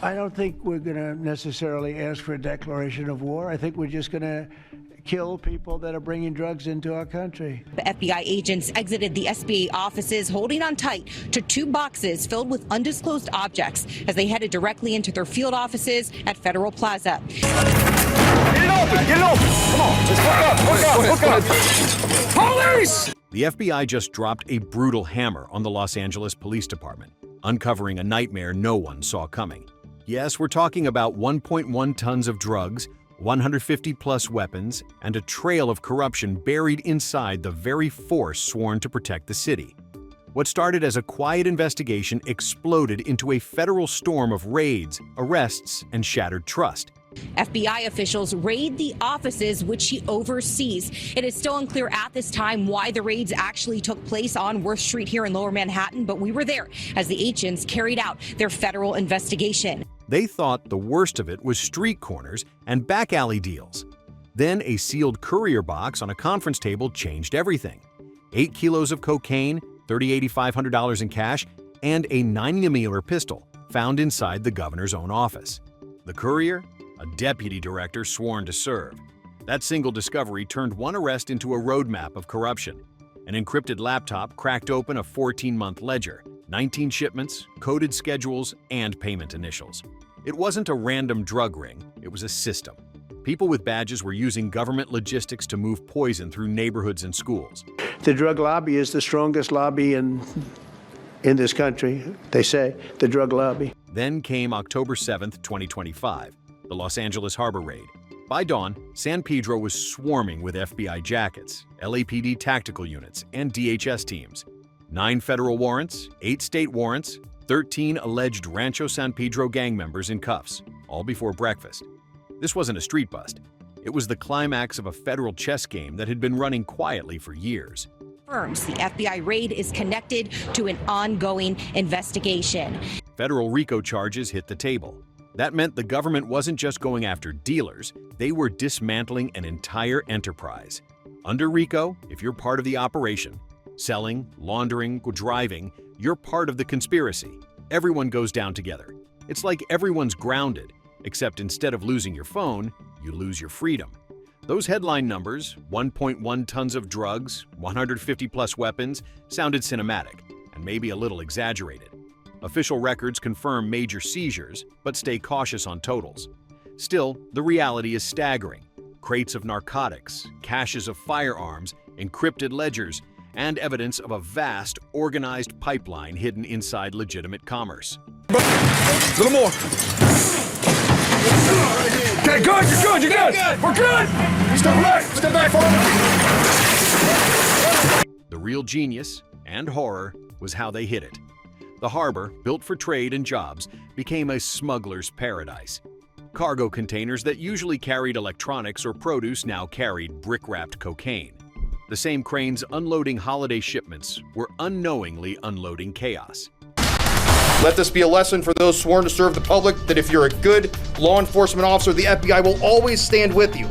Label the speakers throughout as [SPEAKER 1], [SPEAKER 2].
[SPEAKER 1] I don't think we're going to necessarily ask for a declaration of war. I think we're just going to kill people that are bringing drugs into our country.
[SPEAKER 2] The FBI agents exited the SBA offices holding on tight to 2 boxes filled with undisclosed objects as they headed directly into their field offices at Federal Plaza.
[SPEAKER 3] Get it open! Get it open! Come on, just hook up! Police!
[SPEAKER 4] The FBI just dropped a brutal hammer on the Los Angeles Police Department, uncovering a nightmare no one saw coming. Yes, we're talking about 1.1 tons of drugs, 150-plus weapons, and a trail of corruption buried inside the very force sworn to protect the city. What started as a quiet investigation exploded into a federal storm of raids, arrests, and shattered trust.
[SPEAKER 2] FBI officials raid the offices which he oversees. It is still unclear at this time why the raids actually took place on Worth Street here in Lower Manhattan, but we were there as the agents carried out their federal investigation.
[SPEAKER 4] They thought the worst of it was street corners and back alley deals. Then a sealed courier box on a conference table changed everything. 8 kilos of cocaine, $8,500 in cash, and a 9mm pistol found inside the governor's own office. The courier? A deputy director sworn to serve. That single discovery turned one arrest into a roadmap of corruption. An encrypted laptop cracked open a 14-month ledger, 19 shipments, coded schedules, and payment initials. It wasn't a random drug ring, it was a system. People with badges were using government logistics to move poison through neighborhoods and schools.
[SPEAKER 1] The drug lobby is the strongest lobby in this country, they say, the drug lobby.
[SPEAKER 4] Then came October 7th, 2025, the Los Angeles Harbor raid. By dawn, San Pedro was swarming with FBI jackets, LAPD tactical units, and DHS teams. 9 federal warrants, 8 state warrants, 13 alleged Rancho San Pedro gang members in cuffs, all before breakfast. This wasn't a street bust. It was the climax of a federal chess game that had been running quietly for years.
[SPEAKER 2] The FBI raid is connected to an ongoing investigation.
[SPEAKER 4] Federal RICO charges hit the table. That meant the government wasn't just going after dealers, they were dismantling an entire enterprise. Under RICO, if you're part of the operation, selling, laundering, driving, you're part of the conspiracy. Everyone goes down together. It's like everyone's grounded, except instead of losing your phone, you lose your freedom. Those headline numbers, 1.1 tons of drugs, 150-plus weapons, sounded cinematic and maybe a little exaggerated. Official records confirm major seizures, but stay cautious on totals. Still, the reality is staggering. Crates of narcotics, caches of firearms, encrypted ledgers, and evidence of a vast, organized pipeline hidden inside legitimate commerce.
[SPEAKER 3] A little more. Okay, good, you're good, you're good. We're good. Step back, step back forward.
[SPEAKER 4] The real genius and horror was how they hid it. The harbor, built for trade and jobs, became a smuggler's paradise. Cargo containers that usually carried electronics or produce now carried brick-wrapped cocaine. The same cranes unloading holiday shipments were unknowingly unloading chaos.
[SPEAKER 5] Let this be a lesson for those sworn to serve the public that if you're a good law enforcement officer, the FBI will always stand with you.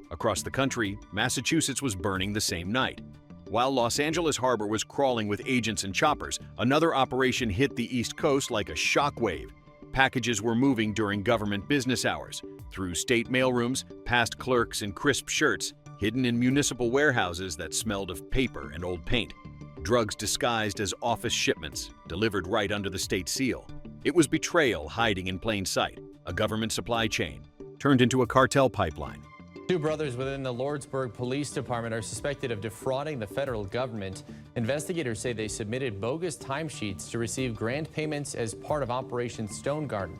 [SPEAKER 4] Across the country, Massachusetts was burning the same night. While Los Angeles Harbor was crawling with agents and choppers, another operation hit the East Coast like a shockwave. Packages were moving during government business hours, through state mailrooms, past clerks in crisp shirts, hidden in municipal warehouses that smelled of paper and old paint. Drugs disguised as office shipments, delivered right under the state seal. It was betrayal hiding in plain sight, a government supply chain, turned into a cartel pipeline.
[SPEAKER 6] 2 brothers within the Lordsburg Police Department are suspected of defrauding the federal government. Investigators say they submitted bogus timesheets to receive grant payments as part of Operation Stone Garden.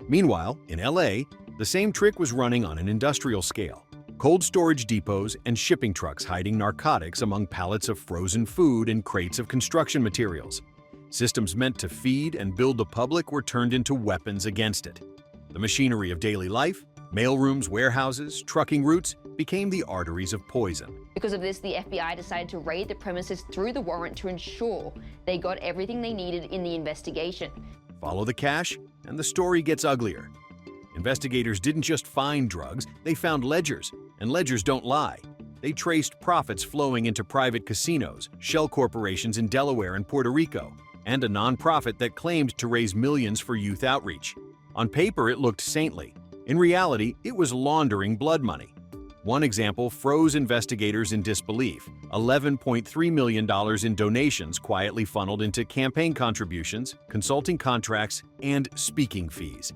[SPEAKER 4] Meanwhile, in LA, the same trick was running on an industrial scale. Cold storage depots and shipping trucks hiding narcotics among pallets of frozen food and crates of construction materials. Systems meant to feed and build the public were turned into weapons against it. The machinery of daily life, mailrooms, warehouses, trucking routes, became the arteries of poison.
[SPEAKER 7] Because of this, the FBI decided to raid the premises through the warrant to ensure they got everything they needed in the investigation.
[SPEAKER 4] Follow the cash, and the story gets uglier. Investigators didn't just find drugs, they found ledgers, and ledgers don't lie. They traced profits flowing into private casinos, shell corporations in Delaware and Puerto Rico, and a nonprofit that claimed to raise millions for youth outreach. On paper, it looked saintly. In reality, it was laundering blood money. One example froze investigators in disbelief. $11.3 million in donations quietly funneled into campaign contributions, consulting contracts, and speaking fees.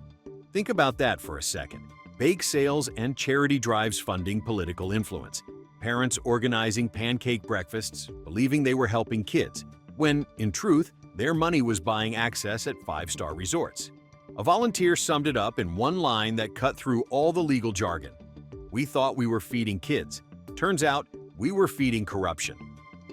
[SPEAKER 4] Think about that for a second. Bake sales and charity drives funding political influence. Parents organizing pancake breakfasts, believing they were helping kids, when, in truth, their money was buying access at five-star resorts. A volunteer summed it up in one line that cut through all the legal jargon. We thought we were feeding kids. Turns out, we were feeding corruption.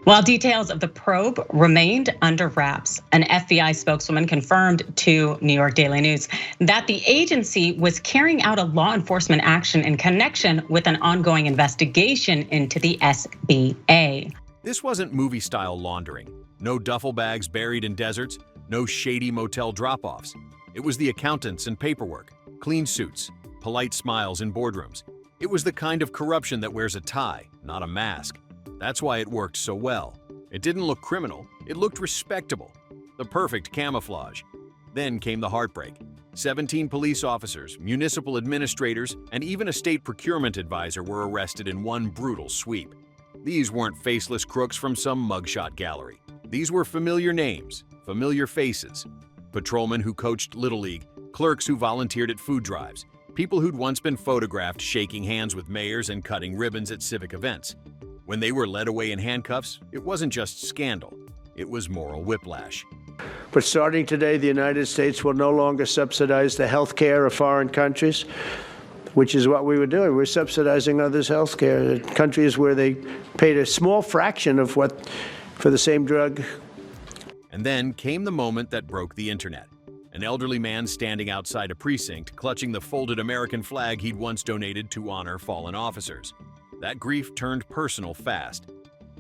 [SPEAKER 8] While details of the probe remained under wraps, an FBI spokeswoman confirmed to New York Daily News that the agency was carrying out a law enforcement action in connection with an ongoing investigation into the SBA.
[SPEAKER 4] This wasn't movie-style laundering. No duffel bags buried in deserts, no shady motel drop-offs. It was the accountants and paperwork, clean suits, polite smiles in boardrooms. It was the kind of corruption that wears a tie, not a mask. That's why it worked so well. It didn't look criminal, it looked respectable. The perfect camouflage. Then came the heartbreak. 17 police officers, municipal administrators, and even a state procurement advisor were arrested in one brutal sweep. These weren't faceless crooks from some mugshot gallery. These were familiar names, familiar faces. Patrolmen who coached Little League, clerks who volunteered at food drives, people who'd once been photographed shaking hands with mayors and cutting ribbons at civic events. When they were led away in handcuffs, it wasn't just scandal, it was moral whiplash.
[SPEAKER 1] But starting today, the United States will no longer subsidize the health care of foreign countries, which is what we were doing. We're subsidizing others' health care. Countries where they paid a small fraction of what for the same drug.
[SPEAKER 4] And then came the moment that broke the internet. An elderly man standing outside a precinct, clutching the folded American flag he'd once donated to honor fallen officers. That grief turned personal fast.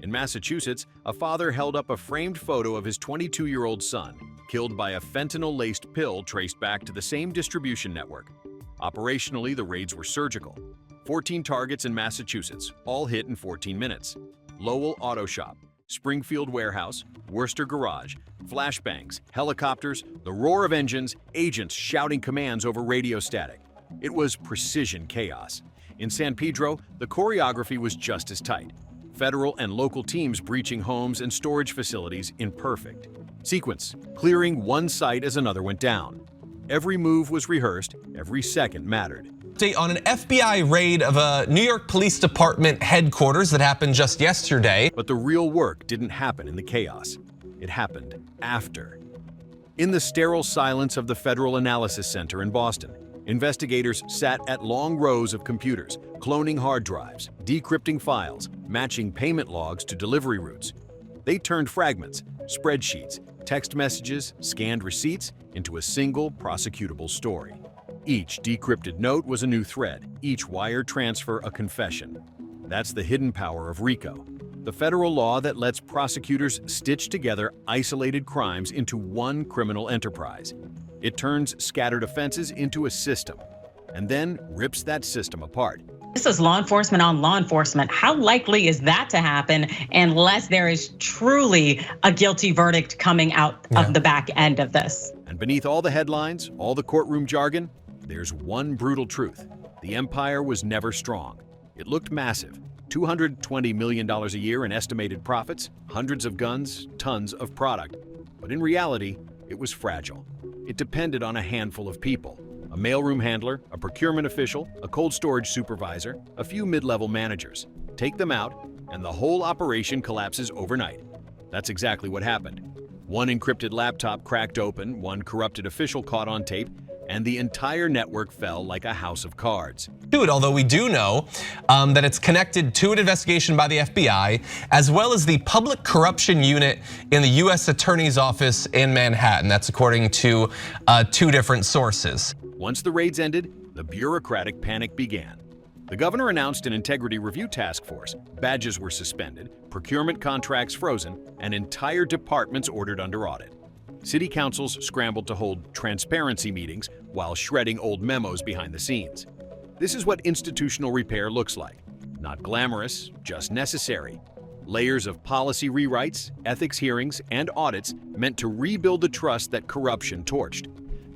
[SPEAKER 4] In Massachusetts, a father held up a framed photo of his 22-year-old son, killed by a fentanyl-laced pill traced back to the same distribution network. Operationally, the raids were surgical. 14 targets in Massachusetts, all hit in 14 minutes. Lowell Auto Shop, Springfield Warehouse, Worcester Garage, flashbangs, helicopters, the roar of engines, agents shouting commands over radio static. It was precision chaos. In San Pedro, the choreography was just as tight. Federal and local teams breaching homes and storage facilities in perfect sequence, clearing one site as another went down. Every move was rehearsed, every second mattered.
[SPEAKER 9] On an FBI raid of a New York Police Department headquarters that happened just yesterday.
[SPEAKER 4] But the real work didn't happen in the chaos. It happened after. In the sterile silence of the Federal Analysis Center in Boston, investigators sat at long rows of computers, cloning hard drives, decrypting files, matching payment logs to delivery routes. They turned fragments, spreadsheets, text messages, scanned receipts into a single prosecutable story. Each decrypted note was a new thread, each wire transfer a confession. That's the hidden power of RICO, the federal law that lets prosecutors stitch together isolated crimes into one criminal enterprise. It turns scattered offenses into a system, and then rips that system apart.
[SPEAKER 8] This is law enforcement on law enforcement. How likely is that to happen unless there is truly a guilty verdict coming out of the back end of this?
[SPEAKER 4] And beneath all the headlines, all the courtroom jargon, there's one brutal truth. The empire was never strong. It looked massive. $220 million a year in estimated profits, hundreds of guns, tons of product. But in reality, it was fragile. It depended on a handful of people. A mailroom handler, a procurement official, a cold storage supervisor, a few mid-level managers. Take them out, and the whole operation collapses overnight. That's exactly what happened. One encrypted laptop cracked open, one corrupted official caught on tape, and the entire network fell like a house of cards.
[SPEAKER 9] Although we do know that it's connected to an investigation by the FBI, as well as the Public Corruption Unit in the US Attorney's Office in Manhattan. That's according to 2 different sources.
[SPEAKER 4] Once the raids ended, the bureaucratic panic began. The governor announced an integrity review task force. Badges were suspended, procurement contracts frozen, and entire departments ordered under audit. City councils scrambled to hold transparency meetings while shredding old memos behind the scenes. This is what institutional repair looks like. Not glamorous, just necessary. Layers of policy rewrites, ethics hearings, and audits meant to rebuild the trust that corruption torched.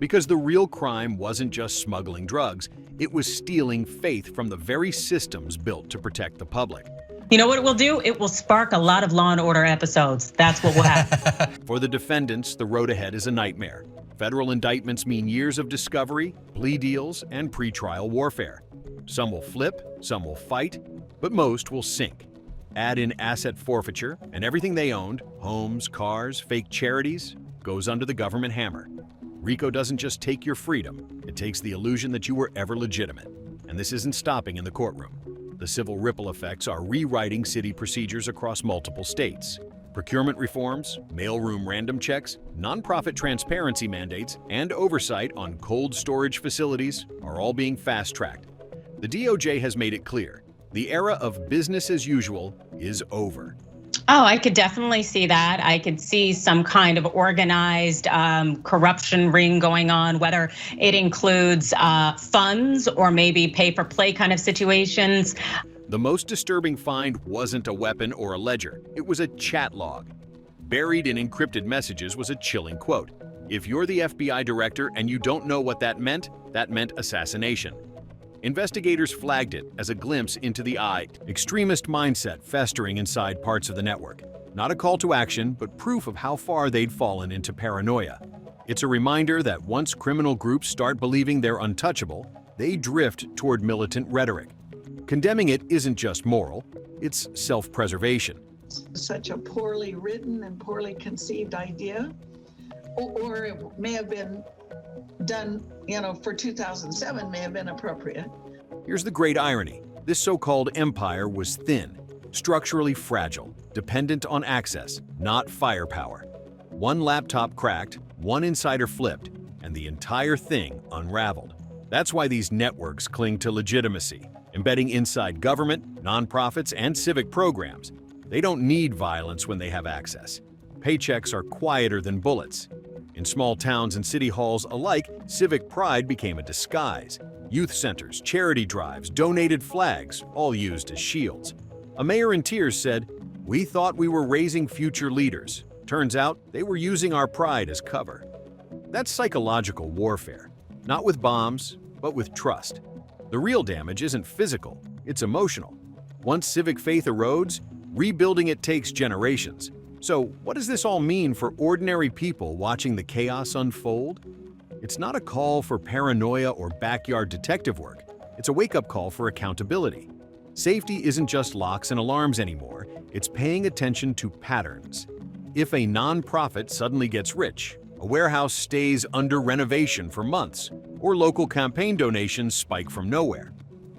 [SPEAKER 4] Because the real crime wasn't just smuggling drugs, it was stealing faith from the very systems built to protect the public.
[SPEAKER 8] You know what it will do? It will spark a lot of Law and Order episodes. That's what will happen.
[SPEAKER 4] For the defendants, the road ahead is a nightmare. Federal indictments mean years of discovery, plea deals, and pretrial warfare. Some will flip, some will fight, but most will sink. Add in asset forfeiture, and everything they owned, homes, cars, fake charities, goes under the government hammer. RICO doesn't just take your freedom, it takes the illusion that you were ever legitimate. And this isn't stopping in the courtroom. The civil ripple effects are rewriting city procedures across multiple states. Procurement reforms, mailroom random checks, nonprofit transparency mandates, and oversight on cold storage facilities are all being fast-tracked. The DOJ has made it clear, the era of business as usual is over.
[SPEAKER 8] Oh, I could definitely see that. I could see some kind of organized corruption ring going on, whether it includes funds or maybe pay-for-play kind of situations.
[SPEAKER 4] The most disturbing find wasn't a weapon or a ledger, it was a chat log. Buried in encrypted messages was a chilling quote. If you're the FBI director and you don't know what that meant assassination. Investigators flagged it as a glimpse into the extremist mindset festering inside parts of the network. Not a call to action, but proof of how far they'd fallen into paranoia. It's a reminder that once criminal groups start believing they're untouchable, they drift toward militant rhetoric. Condemning it isn't just moral, it's self-preservation.
[SPEAKER 10] Such a poorly written and poorly conceived idea, or it may have been done, for 2007 may have been appropriate.
[SPEAKER 4] Here's the great irony. This so-called empire was thin, structurally fragile, dependent on access, not firepower. One laptop cracked, one insider flipped, and the entire thing unraveled. That's why these networks cling to legitimacy, embedding inside government, nonprofits, and civic programs. They don't need violence when they have access. Paychecks are quieter than bullets. In small towns and city halls alike, civic pride became a disguise. Youth centers, charity drives, donated flags, all used as shields. A mayor in tears said, "We thought we were raising future leaders. Turns out they were using our pride as cover." That's psychological warfare, not with bombs, but with trust. The real damage isn't physical, it's emotional. Once civic faith erodes, rebuilding it takes generations. So, what does this all mean for ordinary people watching the chaos unfold? It's not a call for paranoia or backyard detective work. It's a wake-up call for accountability. Safety isn't just locks and alarms anymore, it's paying attention to patterns. If a nonprofit suddenly gets rich, a warehouse stays under renovation for months, or local campaign donations spike from nowhere.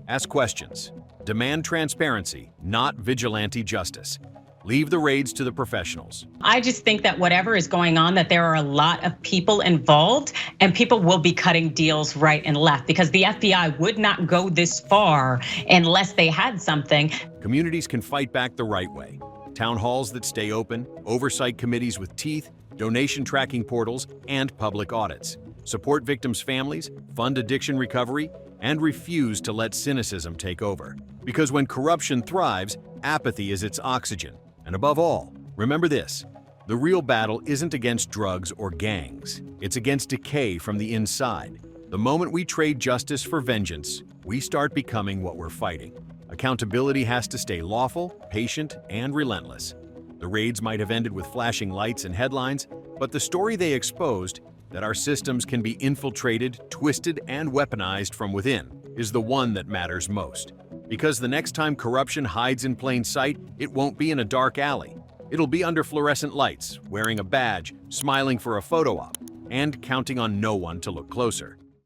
[SPEAKER 4] Ask questions. Demand transparency, not vigilante justice. Leave the raids to the professionals.
[SPEAKER 8] I just think that whatever is going on, that there are a lot of people involved and people will be cutting deals right and left because the FBI would not go this far unless they had something.
[SPEAKER 4] Communities can fight back the right way. Town halls that stay open, oversight committees with teeth, donation tracking portals, and public audits. Support victims' families, fund addiction recovery, and refuse to let cynicism take over. Because when corruption thrives, apathy is its oxygen. And above all, remember this, the real battle isn't against drugs or gangs. It's against decay from the inside. The moment we trade justice for vengeance, we start becoming what we're fighting. Accountability has to stay lawful, patient, and relentless. The raids might have ended with flashing lights and headlines, but the story they exposed, that our systems can be infiltrated, twisted, and weaponized from within, is the one that matters most. Because the next time corruption hides in plain sight, it won't be in a dark alley. It'll be under fluorescent lights, wearing a badge, smiling for a photo op, and counting on no one to look closer.